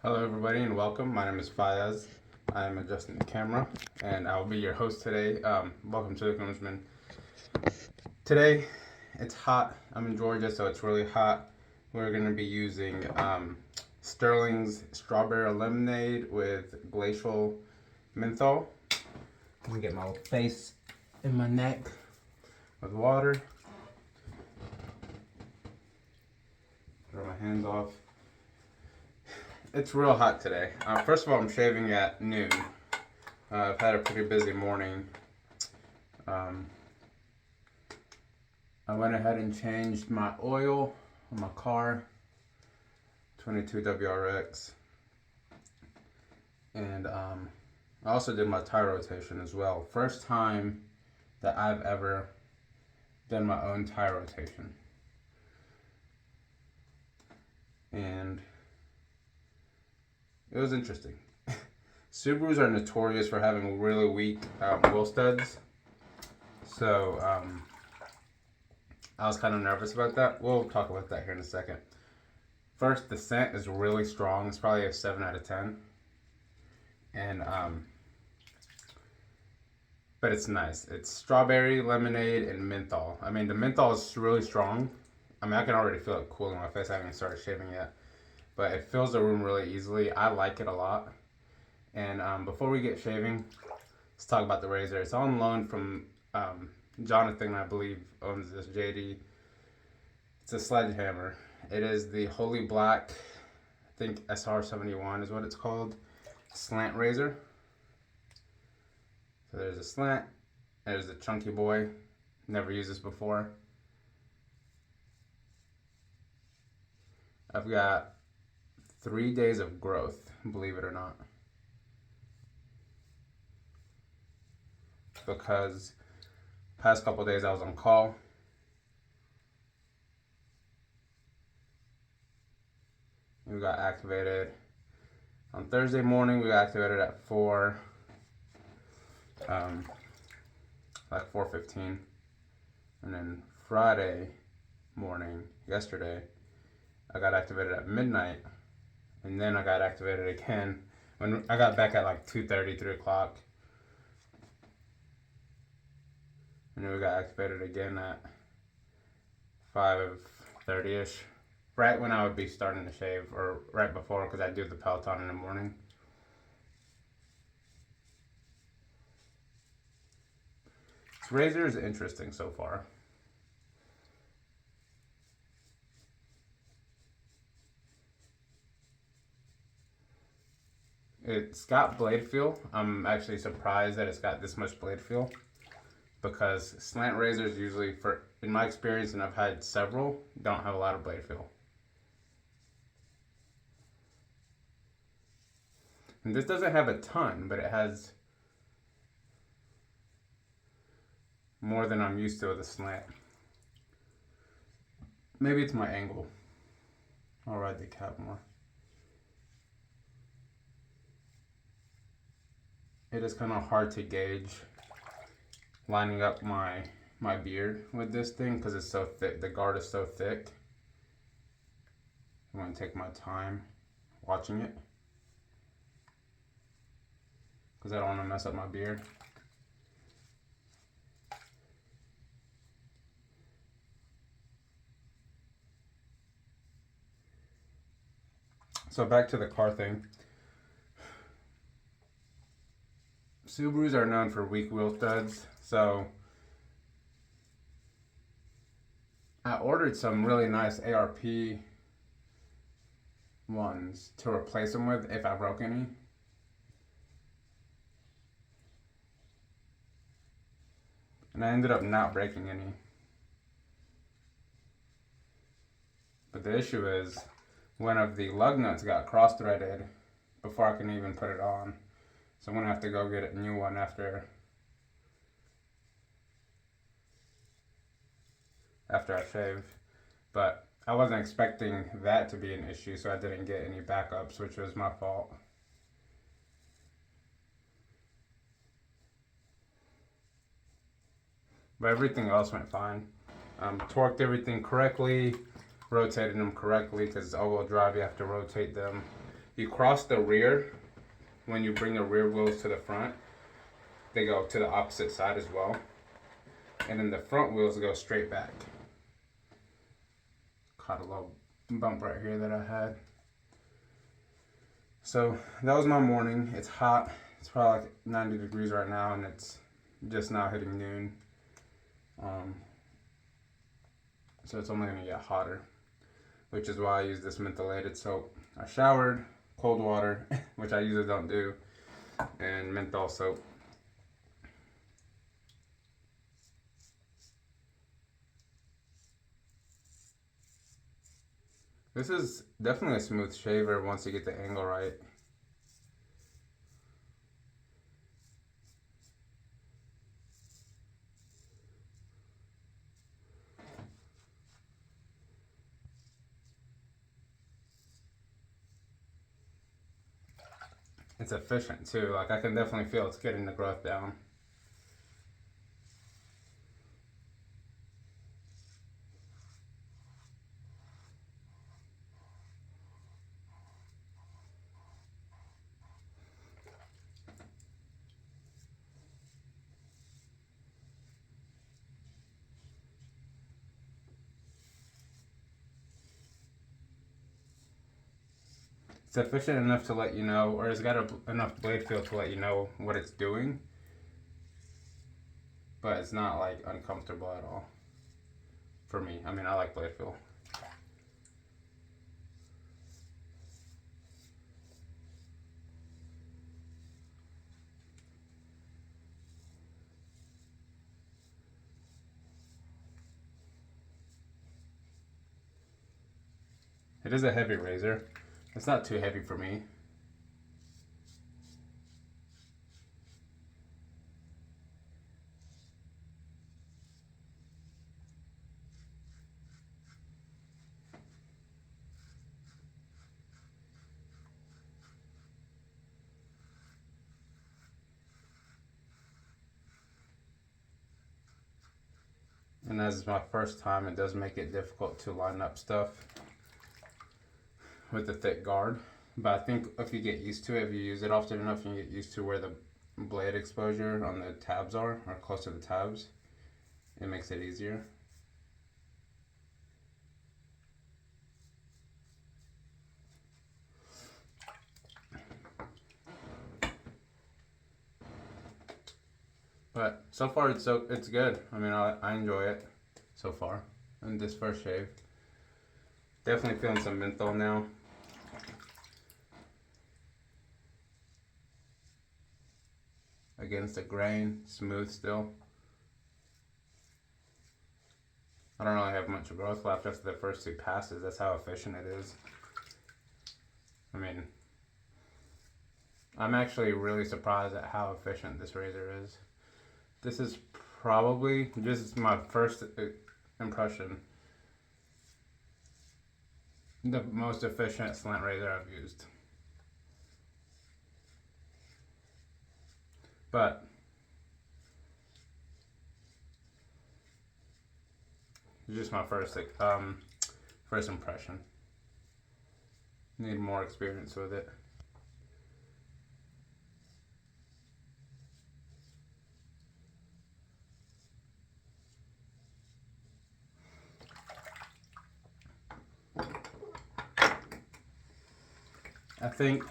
Hello everybody and welcome. My name is Fayiz. I am adjusting the camera and I will be your host today. Welcome to the Groomsman. Today it's hot. I'm in Georgia, so it's really hot. We're going to be using Sterling's strawberry lemonade with glacial menthol. Let me get my face and my neck with water. Throw my hands off. It's real hot today. First of all, I'm shaving at noon. I've had a pretty busy morning. I went ahead and changed my oil on my car, 22 WRX. And I also did my tire rotation as well. First time that I've ever done my own tire rotation. And it was interesting. Subarus are notorious for having really weak wheel studs. So I was kind of nervous about that. We'll talk about that here in a second. First, the scent is really strong. It's probably a 7 out of 10. And but it's nice. It's strawberry, lemonade, and menthol. I mean, the menthol is really strong. I mean, I can already feel it cooling my face. I haven't even started shaving yet. But it fills the room really easily. I like it a lot. And before we get shaving, let's talk about the razor. It's on loan from Jonathan, I believe, owns this, JD. It's a sledgehammer. It is the Holy Black, I think sr71 is what it's called, slant razor. So there's a slant, there's a chunky boy. Never used this before. I've got 3 days of growth, believe it or not. Because past couple days I was on call. We got activated on Thursday morning. We got activated at 4, like 4:15, and then Friday morning, yesterday, I got activated at midnight. And then I got activated again when I got back at like 2:30, 3 o'clock. And then we got activated again at 5:30ish, right when I would be starting to shave, or right before, because I do the Peloton in the morning. This razor is interesting so far. It's got blade feel. I'm actually surprised that it's got this much blade feel, because slant razors usually, in my experience, and I've had several, don't have a lot of blade feel. And this doesn't have a ton, but it has more than I'm used to with a slant. Maybe it's my angle. I'll ride the cap more. It is kind of hard to gauge lining up my beard with this thing because it's so thick. The guard is so thick. I'm going to take my time watching it because I don't want to mess up my beard. So back to the car thing. Subarus are known for weak wheel studs, so I ordered some really nice ARP ones to replace them with if I broke any. And I ended up not breaking any. But the issue is one of the lug nuts got cross-threaded before I can even put it on. So I'm gonna have to go get a new one after I shave. But I wasn't expecting that to be an issue, so I didn't get any backups, which was my fault. But everything else went fine. Torqued everything correctly, rotated them correctly, because all-wheel drive you have to rotate them You cross the rear. When you bring the rear wheels to the front, they go to the opposite side as well. And then the front wheels go straight back. Caught a little bump right here that I had. So that was my morning. It's hot. It's probably like 90 degrees right now, and it's just now hitting noon. So it's only going to get hotter, which is why I use this mentholated soap. I showered, cold water, which I usually don't do, and menthol soap. This is definitely a smooth shaver once you get the angle right. It's efficient too. Like, I can definitely feel it's getting the growth down. It's efficient enough to let you know, or it's got enough blade feel to let you know what it's doing, but it's not like uncomfortable at all for me. I mean, I like blade feel. It is a heavy razor. It's not too heavy for me. And as it's my first time, it does make it difficult to line up stuff with the thick guard. But I think if you get used to it, if you use it often enough, you get used to where the blade exposure on the tabs are, or close to the tabs. It makes it easier. But so far it's good. I mean, I enjoy it so far in this first shave. Definitely feeling some menthol now. Against the grain, smooth still. I don't really have much growth left after the first two passes. That's how efficient it is. I mean, I'm actually really surprised at how efficient this razor is. This is probably, just my first impression, the most efficient slant razor I've used. But it's just my first impression. Need more experience with it. I think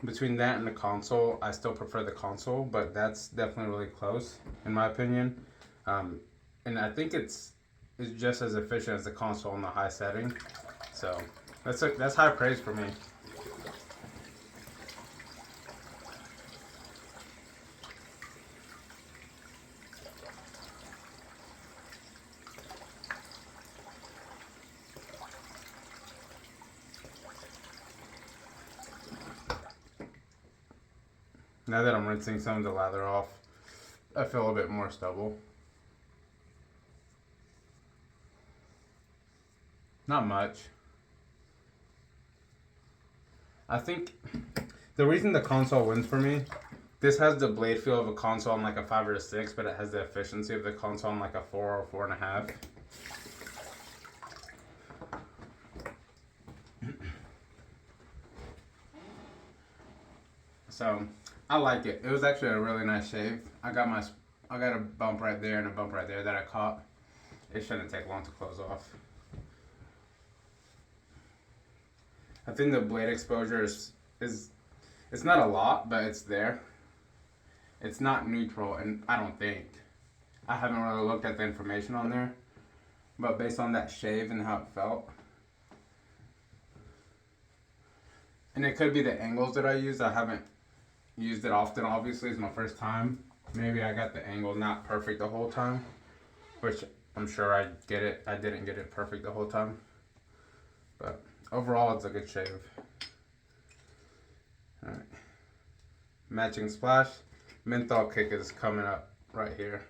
between that and the console, I still prefer the console, but that's definitely really close in my opinion. And I think it's just as efficient as the console in the high setting. So that's high praise for me. Now that I'm rinsing some of the lather off, I feel a bit more stubble. Not much. I think the reason the console wins for me, this has the blade feel of a console on like a 5 or a 6, but it has the efficiency of the console on like a 4 or 4.5. So I like it. It was actually a really nice shave. I got a bump right there and a bump right there that I caught. It shouldn't take long to close off. I think the blade exposure is it's not a lot, but it's there. It's not neutral, and I don't think. I haven't really looked at the information on there, but based on that shave and how it felt, and it could be the angles that I used. I haven't used it often. Obviously, it's my first time. Maybe I got the angle not perfect the whole time, which I'm sure I get it. I didn't get it perfect the whole time, but overall, it's a good shave. All right, matching splash. Menthol kick is coming up right here.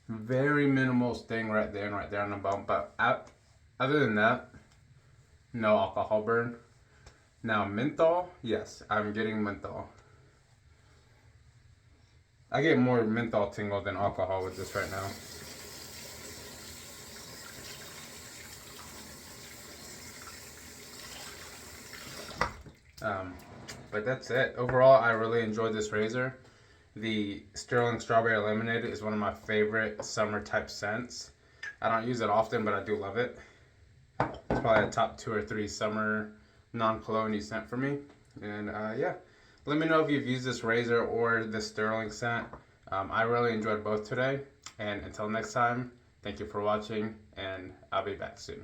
Very minimal sting right there and right there on the bump, but other than that, no alcohol burn. Now menthol, yes, I'm getting menthol. I get more menthol tingle than alcohol with this right now. But that's it. Overall, I really enjoyed this razor. The Sterling Strawberry Lemonade is one of my favorite summer type scents. I don't use it often, but I do love it. It's probably a top 2 or 3 summer non-cologne scent for me. And yeah, let me know if you've used this razor or the Sterling scent. I really enjoyed both today. And until next time, thank you for watching, and I'll be back soon.